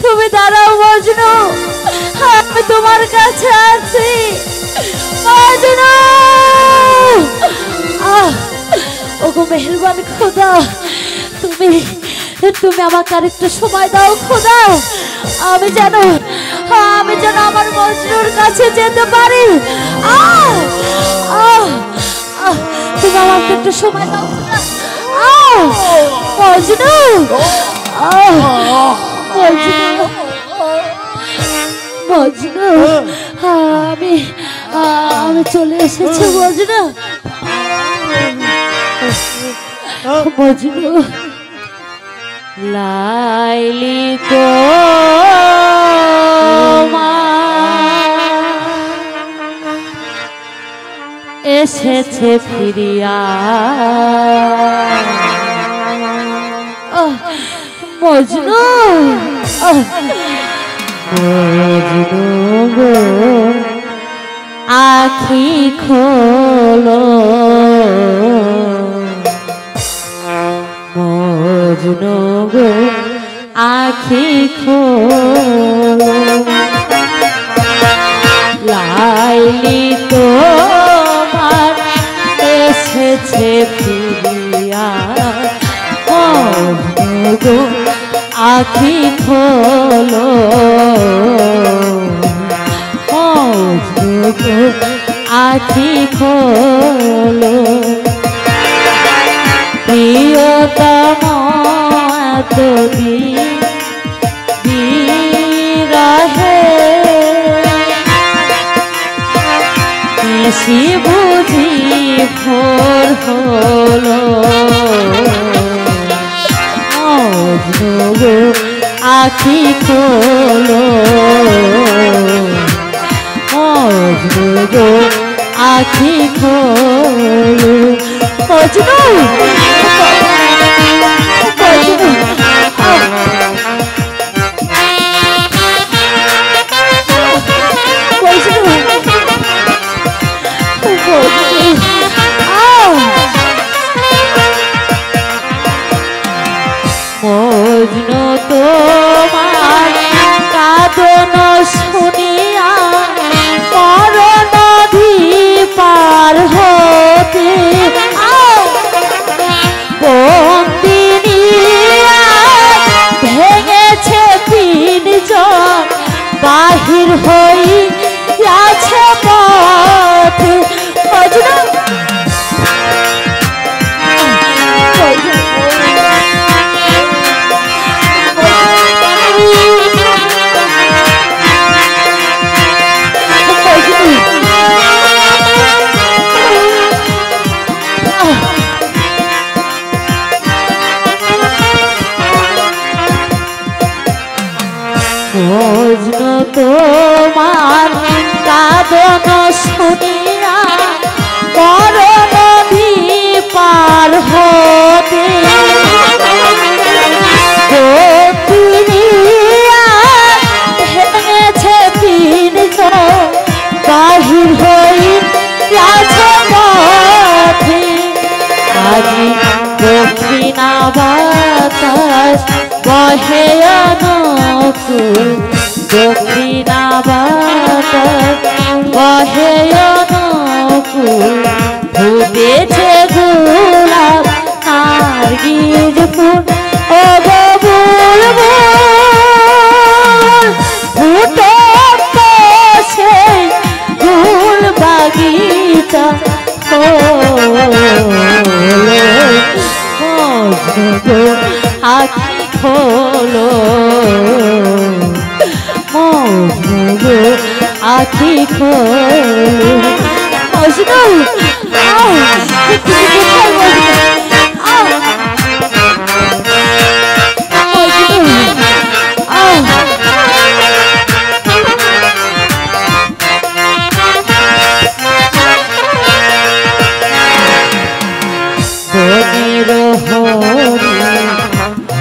তুমি দাঁড়াও মজনু, আমি তোমার কাছে আছি মজনু। ওগো মেহেরবান খোদা, তুমি তুমি আমাকে আরেকটু সময় দাও খোদা, আমি যেন আমার মজনুর কাছে যেতে পারি। তুমি আমাকে একটু সময় দাও মজনু। মজনু মজনু, আমি চলে এসেছি মজনু। মজনু লাইলি তো এসেছে ফিরিয়া। মজনু মজনু গো আখি খোলো, মজনু গো আখি খোলো। লাইলি তোমার এসেছে ফিরিয়া, মজনু গো আখি খোলো, মজনু গো আখি খোলো। প্রিয়তম এতদিন বিরহে নিশি বুঝি ভোর হলো, মজনু গো আখি খোলো, মজনু গো আখি খোলো। মজনু মজনু তোমার কাঁদন শুনিয়া মরণ পার হতে বন্দিনী ভেঙেছে পিঞ্জর, বাহির হই আছে পথে। মজনু মজনু তোমার কাঁদন শুনিয়া মরণ পার হতে ভেঙেছে পিঞ্জর, বাহির হই আছে পথে। আজি দক্ষিণা বাতাস বহে অনুকূল, দক্ষিণা বাতাস বহে অনুকূল। ফুটেছে গোলাপ নার্গিস ফুল, ও গো বুলবুল ফুটো সেই ফুল বাগিচা। মজনু গো আখি খোলো, মজনু গো আখি খোলো। মজনু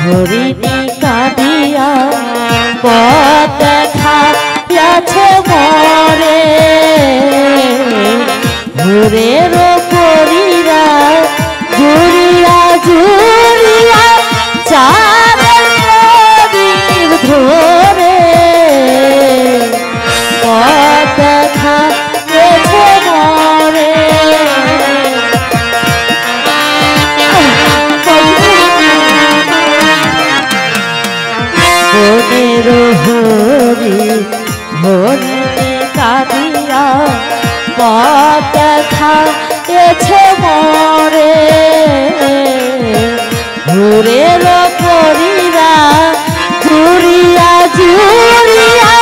হরিণী কাঁদিয়া পথ দেখা যাচ্ছে মরে, ভোরের পরিরা জুড়িয়া জুড়িয়া চাঁদের প্রদীপ ধরে। মনের হরি হরিণী কাঁদিয়া পথ দেখাইছে মরে ঘুরের পরীরা জুড়িয়া জুড়িয়া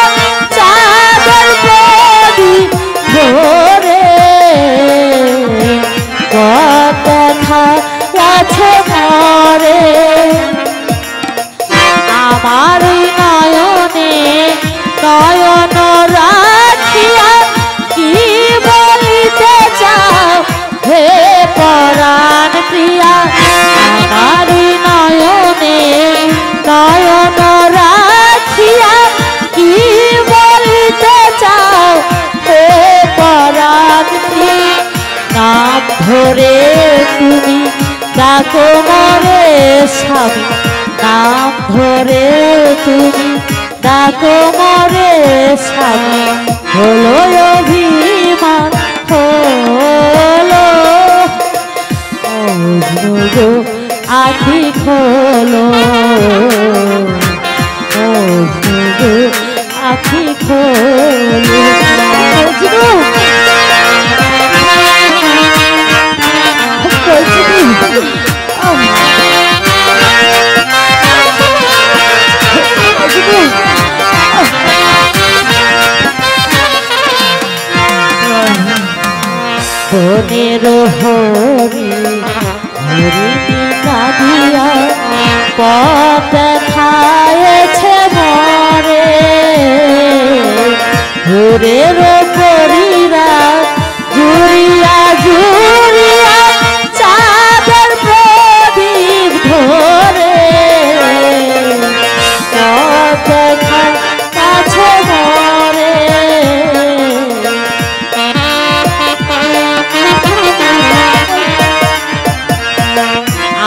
চাঁদের প্রদীপ ধরে পথ দেখাইছে মরে আমার নয়নে নয়ন রাখিয়া কি বলিতে চাও হে পরাণ প্রিয়া আমার নয়নে নয়ন রাখিয়া কি বলিতে চাও হে পরাণ প্রিয়া নাম ধরে তুমি ডাকো মরে স্বামী নাম ধরে তুমি ডাকো মরে স্বামী হলো অভিমান হলো গো আখি খোলো গো আখি খোলো বনের হরি হরিণী কাঁদিয়া পথ খায়েছে মরে ঘুরের পরীরা জুড়িয়া জুড়িয়া চাঁদের প্রদীপ ধরে পথ খাইছে মরে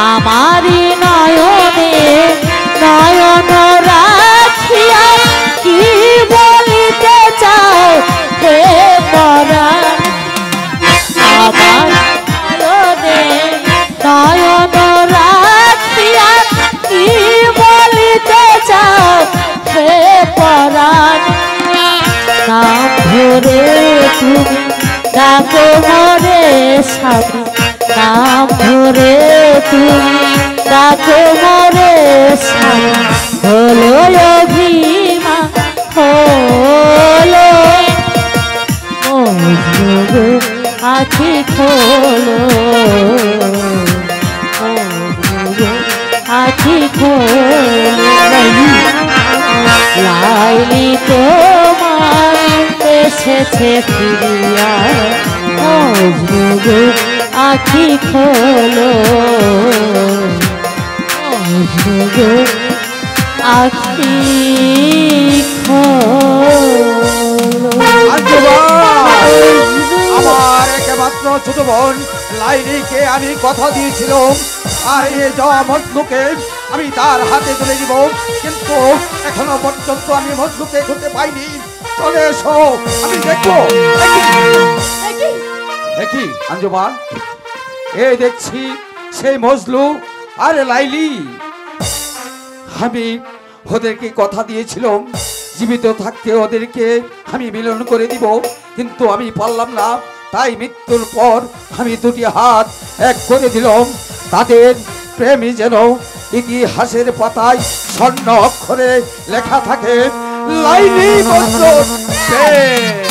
আমারি নয়নে নয়ন রাখিয়া কি বলিতে চাও হে পরাণ আমার নয়নে নয়ন রাখিয়া কি বলিতে চাও হে পরাণ নাম ধরে তুমি ডাকো মরে স্বামী নাম ধরে তুমি ডাকো মরে স্বামী হলো অভিমান হলো আখি খোলো আখি খোলো লাইলি তোমার এসেছে ফিরিয়া আখি খোলো আখি খোলো আমার একমাত্র ছোট বোন লাইলিকে আমি কথা দিয়েছিলাম আর এই যাওয়া মজনুকে আমি তার হাতে তুলে দিব, কিন্তু এখনো পর্যন্ত আমি মজনুকে খুঁজে পাইনি। চলে এসো, আমি দেখবো। দেখি আঞ্জুমান, এই দেখছি সেই মজলু আর লাইলি। আমি ওদেরকে কথা দিয়েছিলাম জীবিত থাকতে ওদেরকে আমি মিলন করে দিব, কিন্তু আমি পারলাম না। তাই মৃত্যুর পর আমি দুটি হাত এক করে দিলাম। তাদের প্রেমী যেন ইতিহাসের পাতায় স্বর্ণ অক্ষরে লেখা থাকে। লাইলি মজনু প্রেম।